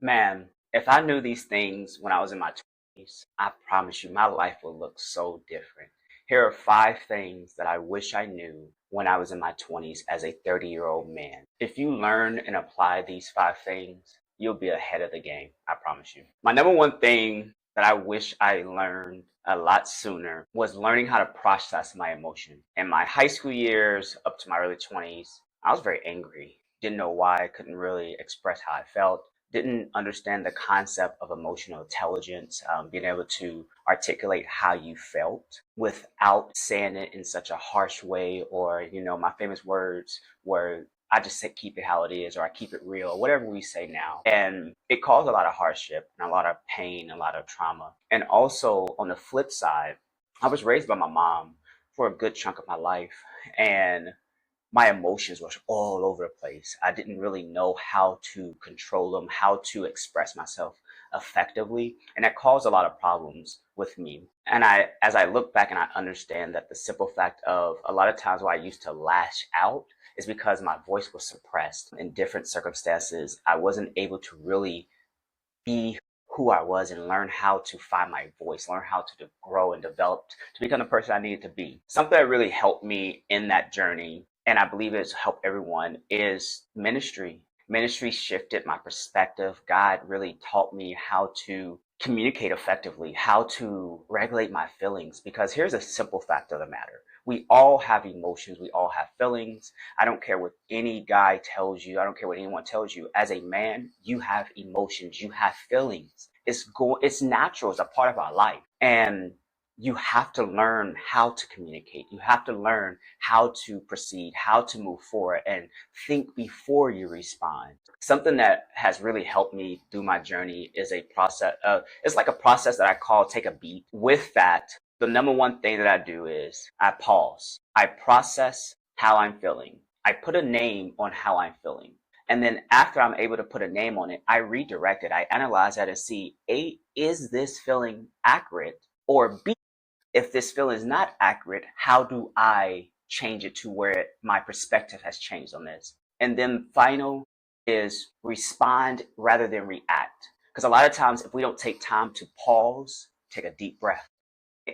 Man, if I knew these things when I was in my 20s, I promise you my life would look so different. Here are 5 things that I wish I knew when I was in my 20s as a 30-year-old man. If you learn and apply these 5 things, you'll be ahead of the game. I promise you. My number one thing that I wish I learned a lot sooner was learning how to process my emotion. In my high school years up to my early 20s, I was very angry. Didn't know why, I couldn't really express how I felt, didn't understand the concept of emotional intelligence, being able to articulate how you felt without saying it in such a harsh way, or, my famous words were, I just say keep it how it is, or I keep it real, whatever we say now. And it caused a lot of hardship and a lot of pain, a lot of trauma. And also on the flip side, I was raised by my mom for a good chunk of my life. And my emotions were all over the place. I didn't really know how to control them, how to express myself effectively, and that caused a lot of problems with me. And as I look back and I understand that the simple fact of a lot of times why I used to lash out is because my voice was suppressed in different circumstances. I wasn't able to really be who I was and learn how to find my voice, learn how to grow and develop to become the person I needed to be. Something that really helped me in that journey, and I believe it's helped everyone, is ministry. Ministry shifted my perspective. God really taught me how to communicate effectively, how to regulate my feelings. Because here's a simple fact of the matter. We all have emotions. We all have feelings. I don't care what any guy tells you. I don't care what anyone tells you. As a man, you have emotions. You have feelings. It's natural. It's a part of our life. And you have to learn how to communicate. You have to learn how to proceed, how to move forward, and think before you respond. Something that has really helped me through my journey is a process. It's like a process that I call take a beat. With that, the number one thing that I do is I pause. I process how I'm feeling. I put a name on how I'm feeling. And then after I'm able to put a name on it, I redirect it. I analyze that and see, A, is this feeling accurate? Or B, if this feeling is not accurate, how do I change it to where my perspective has changed on this? And then final is respond rather than react. Because a lot of times, if we don't take time to pause, take a deep breath,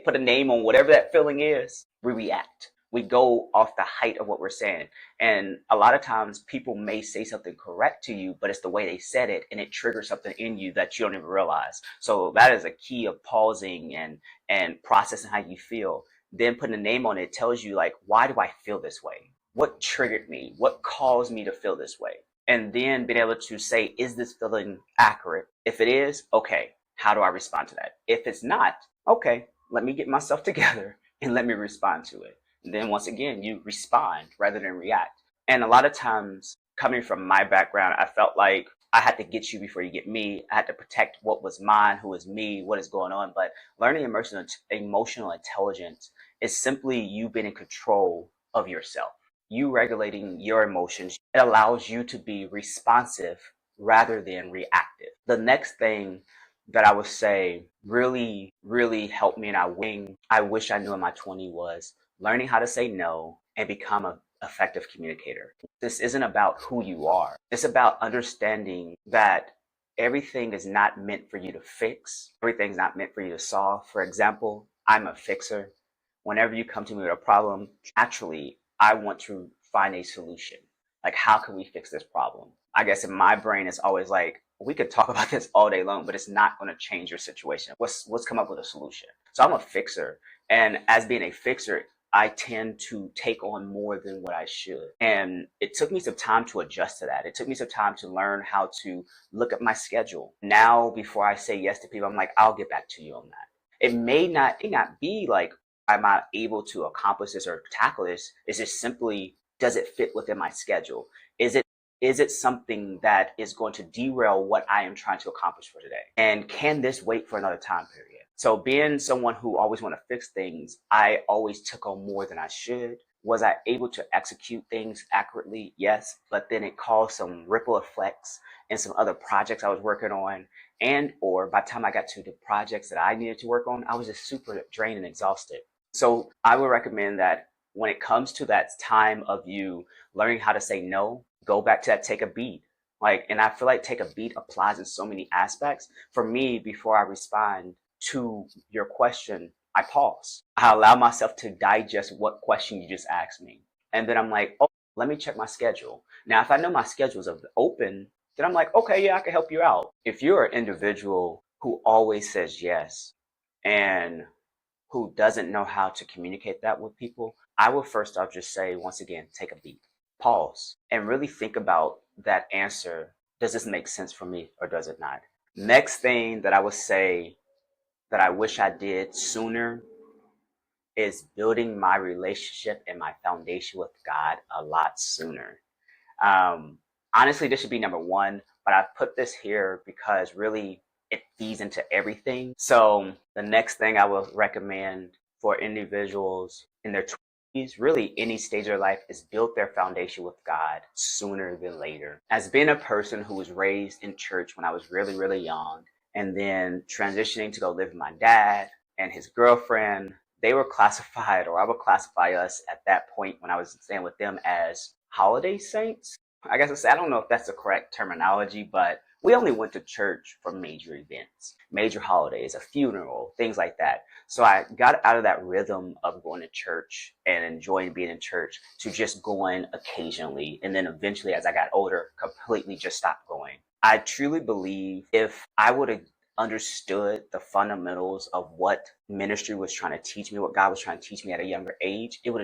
put a name on whatever that feeling is, we react. We go off the height of what we're saying. And a lot of times people may say something correct to you, but it's the way they said it and it triggers something in you that you don't even realize. So that is a key of pausing and processing how you feel. Then putting a name on it tells you, like, why do I feel this way? What triggered me? What caused me to feel this way? And then being able to say, is this feeling accurate? If it is, okay, how do I respond to that? If it's not, okay, let me get myself together and let me respond to it. And then once again, you respond rather than react. And a lot of times, coming from my background, I felt like I had to get you before you get me. I had to protect what was mine, who is me, what is going on. But learning emotional intelligence is simply you being in control of yourself, you regulating your emotions. It allows you to be responsive rather than reactive. The next thing that I would say really, really helped me, and I wish I knew in my 20s, was learning how to say no and become an effective communicator. This isn't about who you are. It's about understanding that everything is not meant for you to fix. Everything's not meant for you to solve. For example, I'm a fixer. Whenever you come to me with a problem, naturally, I want to find a solution. Like, how can we fix this problem? I guess in my brain, it's always like, we could talk about this all day long, but it's not going to change your situation. Let's come up with a solution. So I'm a fixer. And as being a fixer, I tend to take on more than what I should. And it took me some time to adjust to that. It took me some time to learn how to look at my schedule. Now, before I say yes to people, I'm like, I'll get back to you on that. It may not be like, am I able to accomplish this or tackle this? It's just simply, does it fit within my schedule? Is it something that is going to derail what I am trying to accomplish for today? And can this wait for another time period? So being someone who always want to fix things, I always took on more than I should. Was I able to execute things accurately? Yes, but then it caused some ripple effects in some other projects I was working on. And or by the time I got to the projects that I needed to work on, I was just super drained and exhausted. So I would recommend that when it comes to that time of you learning how to say no, go back to that take a beat. Like, and I feel like take a beat applies in so many aspects. For me, before I respond to your question, I pause. I allow myself to digest what question you just asked me. And then I'm like, oh, let me check my schedule. Now, if I know my schedule is open, then I'm like, okay, yeah, I can help you out. If you're an individual who always says yes and who doesn't know how to communicate that with people, I will first off just say, once again, take a beat, pause, and really think about that answer. Does this make sense for me or does it not? Next thing that I would say that I wish I did sooner is building my relationship and my foundation with God a lot sooner. Um, Honestly, this should be number one, but I put this here because really it feeds into everything. So the next thing I would recommend for individuals in their 20s, really any stage of their life, is build their foundation with God sooner than later. As being a person who was raised in church when I was really, really young, and then transitioning to go live with my dad and his girlfriend, they were classified, or I would classify us at that point when I was staying with them, as holiday saints. I guess I don't know if that's the correct terminology, but we only went to church for major events, major holidays, a funeral, things like that. So I got out of that rhythm of going to church and enjoying being in church to just going occasionally. And then eventually, as I got older, completely just stopped going. I truly believe if I would have understood the fundamentals of what ministry was trying to teach me, what God was trying to teach me at a younger age, it would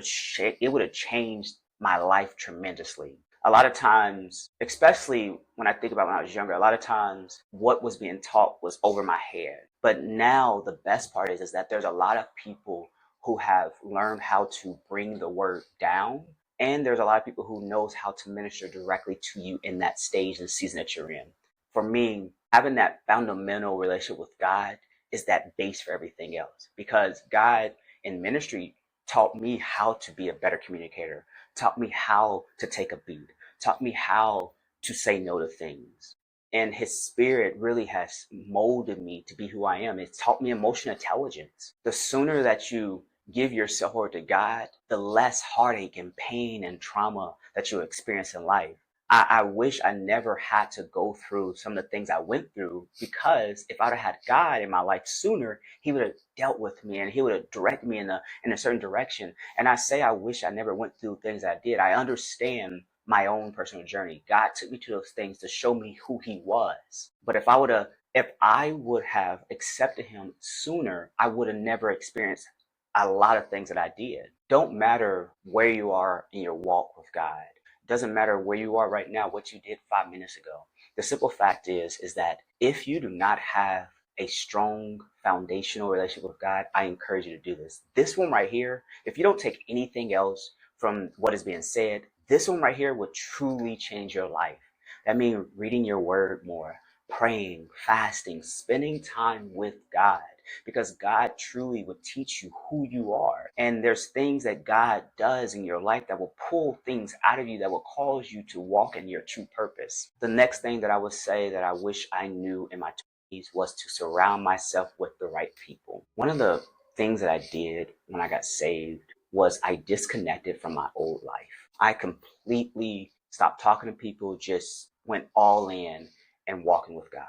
have changed my life tremendously. A lot of times, especially when I think about when I was younger, a lot of times what was being taught was over my head. But now the best part is that there's a lot of people who have learned how to bring the word down. And there's a lot of people who knows how to minister directly to you in that stage and season that you're in. For me, having that fundamental relationship with God is that base for everything else. Because God in ministry taught me how to be a better communicator, taught me how to take a beat, taught me how to say no to things. And his spirit really has molded me to be who I am. It's taught me emotional intelligence. The sooner that you give yourself over to God, the less heartache and pain and trauma that you'll experience in life. I wish I never had to go through some of the things I went through, because if I'd have had God in my life sooner, he would have dealt with me and he would have directed me in a certain direction. And I say I wish I never went through things I did. I understand my own personal journey. God took me to those things to show me who he was. But if I would have accepted him sooner, I would have never experienced a lot of things that I did. Don't matter where you are in your walk with God. It doesn't matter where you are right now, what you did 5 minutes ago. The simple fact is that if you do not have a strong foundational relationship with God, I encourage you to do this. This one right here, if you don't take anything else from what is being said, this one right here will truly change your life. That means reading your word more, praying, fasting, spending time with God, because God truly will teach you who you are. And there's things that God does in your life that will pull things out of you that will cause you to walk in your true purpose. The next thing that I would say that I wish I knew in my 20s was to surround myself with the right people. One of the things that I did when I got saved was I disconnected from my old life. I completely stopped talking to people, just went all in and walking with God.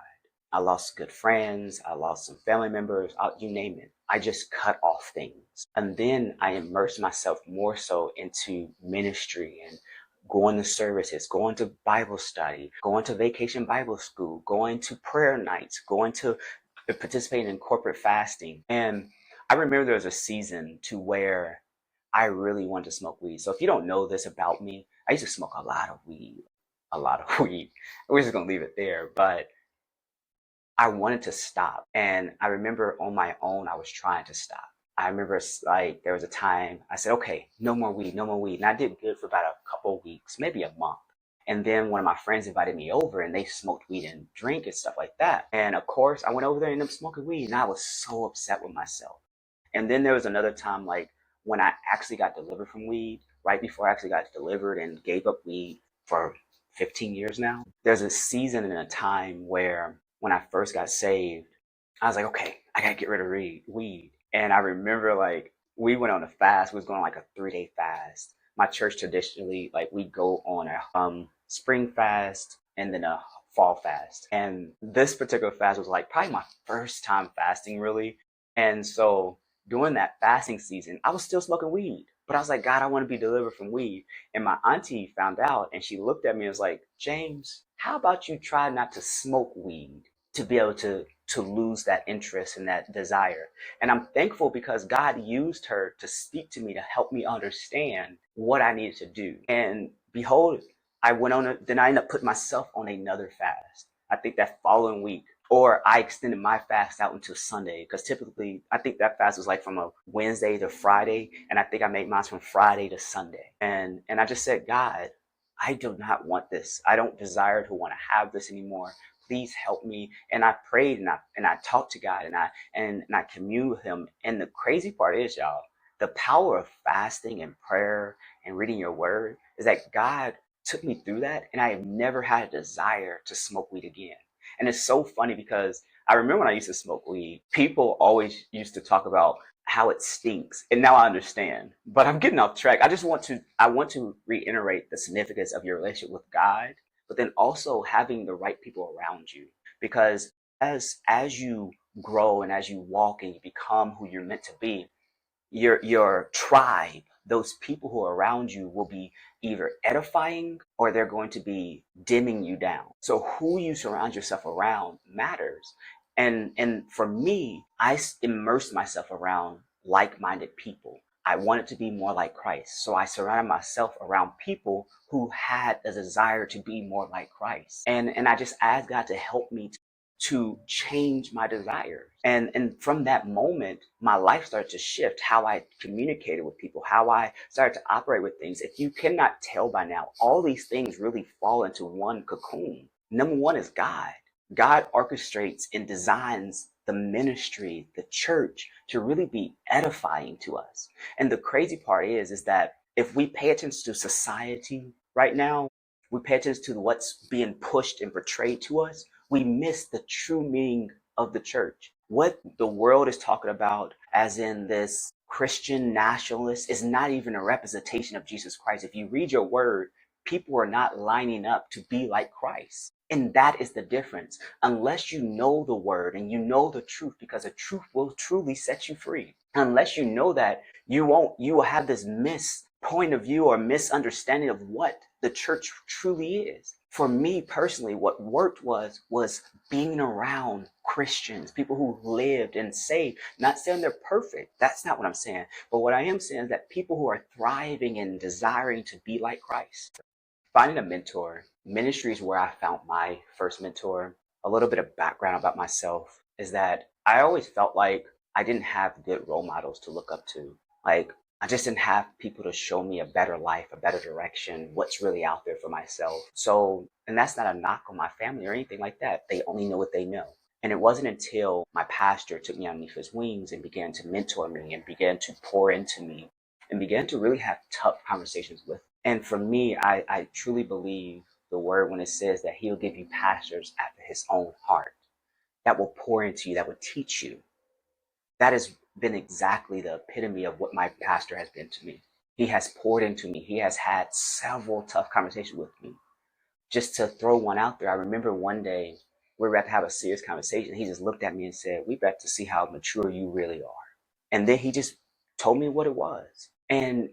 I lost good friends. I lost some family members. You name it. I just cut off things. And then I immersed myself more so into ministry and going to services, going to Bible study, going to vacation Bible school, going to prayer nights, going to participating in corporate fasting. And I remember there was a season to where I really wanted to smoke weed. So if you don't know this about me, I used to smoke a lot of weed, a lot of weed. We're just going to leave it there. But I wanted to stop. And I remember on my own, I was trying to stop. I remember like there was a time I said, okay, no more weed, no more weed. And I did good for about a couple of weeks, maybe a month. And then one of my friends invited me over and they smoked weed and drink and stuff like that. And of course, I went over there and them smoking weed and I was so upset with myself. And then there was another time, like when I actually got delivered from weed, right before I actually got delivered and gave up weed for 15 years now. There's a season and a time where when I first got saved, I was like, okay, I gotta get rid of weed. And I remember like we went on a fast. We was going on like a 3-day fast. My church traditionally, like we go on a spring fast, and then a fall fast. And this particular fast was like probably my first time fasting really. And so during that fasting season, I was still smoking weed. But I was like, God, I want to be delivered from weed. And my auntie found out and she looked at me and was like, James, how about you try not to smoke weed to be able to lose that interest and that desire? And I'm thankful because God used her to speak to me to help me understand what I needed to do. And behold, I went on then I ended up putting myself on another fast. I think that following week. Or I extended my fast out until Sunday because typically I think that fast was like from a Wednesday to Friday, and I think I made mine from Friday to Sunday. And I just said, God, I do not want this. I don't desire to want to have this anymore. Please help me. And I prayed and I talked to God and I communed with Him. And the crazy part is, y'all, the power of fasting and prayer and reading your word is that God took me through that, and I have never had a desire to smoke weed again. And it's so funny because I remember when I used to smoke weed, people always used to talk about how it stinks. And now I understand. But I'm getting off track. I want to reiterate the significance of your relationship with God, but then also having the right people around you. Because as you grow and as you walk and you become who you're meant to be, your tribe, those people who are around you, will be either edifying or they're going to be dimming you down. So who you surround yourself around matters. And for me, I immersed myself around like-minded people. I wanted to be more like Christ. So I surrounded myself around people who had a desire to be more like Christ. And I just asked God to help me to change my desires. And from that moment, my life started to shift, how I communicated with people, how I started to operate with things. If you cannot tell by now, all these things really fall into one cocoon. Number one is God. God orchestrates and designs the ministry, the church, to really be edifying to us. And the crazy part is that if we pay attention to society right now, we pay attention to what's being pushed and portrayed to us, we miss the true meaning of the church. What the world is talking about, as in this Christian nationalist, is not even a representation of Jesus Christ. If you read your word, people are not lining up to be like Christ. And that is the difference. Unless you know the word and you know the truth, because the truth will truly set you free. Unless you know that, you will have this point of view or misunderstanding of what the church truly is. For me personally, what worked was being around Christians, people who lived and saved. Not saying they're perfect. That's not what I'm saying. But what I am saying is that people who are thriving and desiring to be like Christ. Finding a mentor. Ministry is where I found my first mentor. A little bit of background about myself is that I always felt like I didn't have good role models to look up to. Like, I just didn't have people to show me a better life, a better direction, what's really out there for myself. So, and that's not a knock on my family or anything like that. They only know what they know. And it wasn't until my pastor took me underneath his wings and began to mentor me and began to pour into me and began to really have tough conversations with. And for me, I truly believe the word when it says that he'll give you pastors after his own heart that will pour into you, that will teach you. That has been exactly the epitome of what my pastor has been to me. He has poured into me. He has had several tough conversations with me. Just to throw one out there, I remember one day we were about to have a serious conversation. He just looked at me and said, "We got to see how mature you really are." And then he just told me what it was. And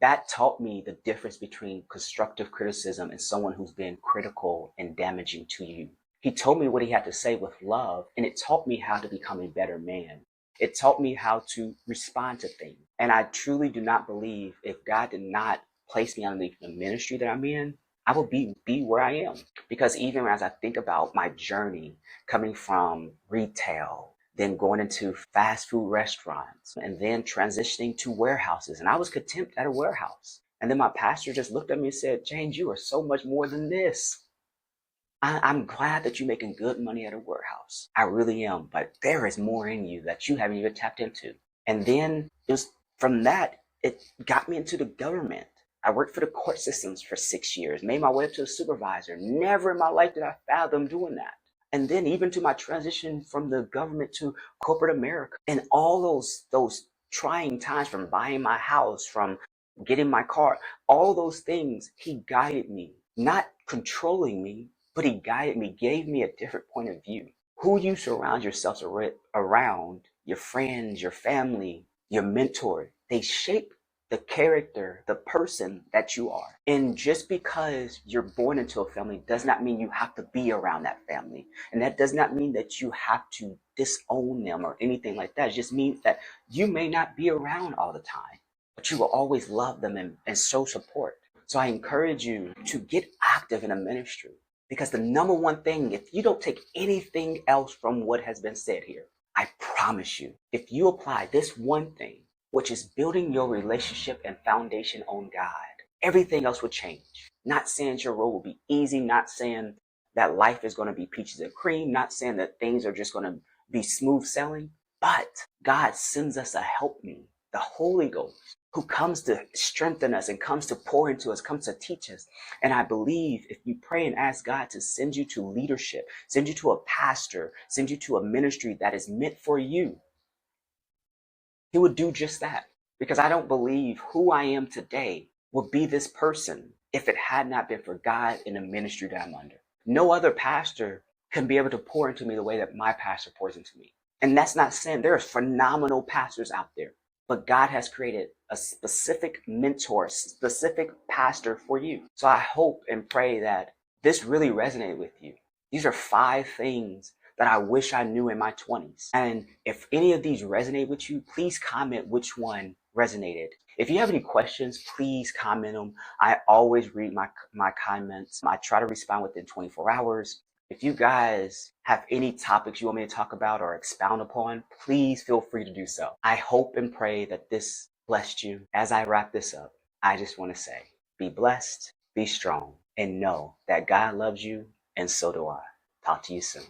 that taught me the difference between constructive criticism and someone who's been critical and damaging to you. He told me what he had to say with love, and it taught me how to become a better man. It taught me how to respond to things. And I truly do not believe if God did not place me underneath the ministry that I'm in, I would be where I am. Because even as I think about my journey coming from retail, then going into fast food restaurants, and then transitioning to warehouses. And I was content at a warehouse. And then my pastor just looked at me and said, "James, you are so much more than this. I'm glad that you're making good money at a warehouse. I really am. But there is more in you that you haven't even tapped into." And then it was from that, it got me into the government. I worked for the court systems for 6 years, made my way up to a supervisor. Never in my life did I fathom doing that. And then even to my transition from the government to corporate America, and all those trying times, from buying my house, from getting my car, all those things, he guided me, not controlling me, but he guided me, gave me a different point of view. Who you surround yourselves around, your friends, your family, your mentor, they shape the character, the person that you are. And just because you're born into a family does not mean you have to be around that family. And that does not mean that you have to disown them or anything like that. It just means that you may not be around all the time, but you will always love them and show support. So I encourage you to get active in a ministry, because the number one thing, if you don't take anything else from what has been said here, I promise you, if you apply this one thing, which is building your relationship and foundation on God, everything else will change. Not saying your road will be easy, not saying that life is going to be peaches and cream, not saying that things are just going to be smooth sailing, but God sends us a helpmeet, the Holy Ghost, who comes to strengthen us and comes to pour into us, comes to teach us. And I believe if you pray and ask God to send you to leadership, send you to a pastor, send you to a ministry that is meant for you, he would do just that. Because I don't believe who I am today would be this person if it had not been for God in the ministry that I'm under. No other pastor can be able to pour into me the way that my pastor pours into me. And that's not saying there are phenomenal pastors out there, but God has created a specific mentor, specific pastor for you. So I hope and pray that this really resonated with you. These are 5 things that I wish I knew in my 20s. And if any of these resonate with you, please comment which one resonated. If you have any questions, please comment them. I always read my comments. I try to respond within 24 hours. If you guys have any topics you want me to talk about or expound upon, please feel free to do so. I hope and pray that this blessed you. As I wrap this up, I just want to say, be blessed, be strong, and know that God loves you, and so do I. Talk to you soon.